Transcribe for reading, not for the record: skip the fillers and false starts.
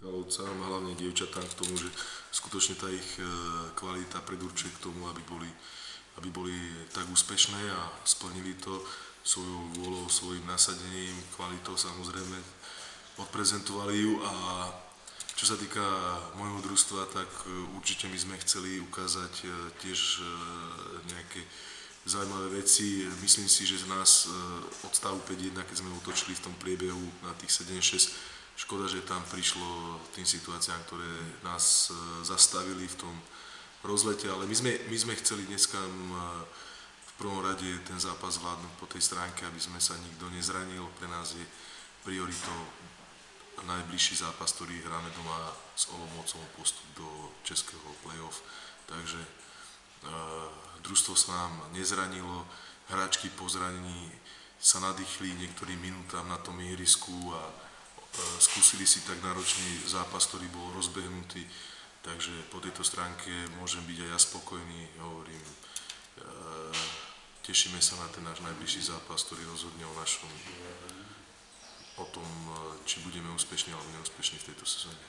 Michalovcám, hlavne dievčatám k tomu, že skutočne tá ich kvalita predurčuje k tomu, aby boli tak úspešné a splnili to svojou vôľou, svojim nasadením, kvalitou samozrejme, odprezentovali ju. A čo sa týka môjho družstva, tak určite my sme chceli ukázať tiež nejaké zaujímavé veci. Myslím si, že z nás od stavu 5-1, keď sme otočili v tom priebehu na tých 7-6, škoda, že tam prišlo tým situáciám, ktoré nás zastavili v tom rozlete, ale my sme chceli dneska v prvom rade ten zápas zvládnuť po tej stránke, aby sme sa nikto nezranil. Pre nás je prioritou najbližší zápas, ktorý hráme doma s Olomoucom, postup do českého play-off. Takže družstvo sa nám nezranilo, hráčky po zranení sa nadýchli niektorým minútam na tom ihrisku a skúsili si tak náročný zápas, ktorý bol rozbehnutý. Takže po tejto stránke môžem byť aj ja spokojný, hovorím. Tešíme sa na ten náš najbližší zápas, ktorý rozhodne o tom, či budeme úspešní alebo neúspešní v tejto sezóne.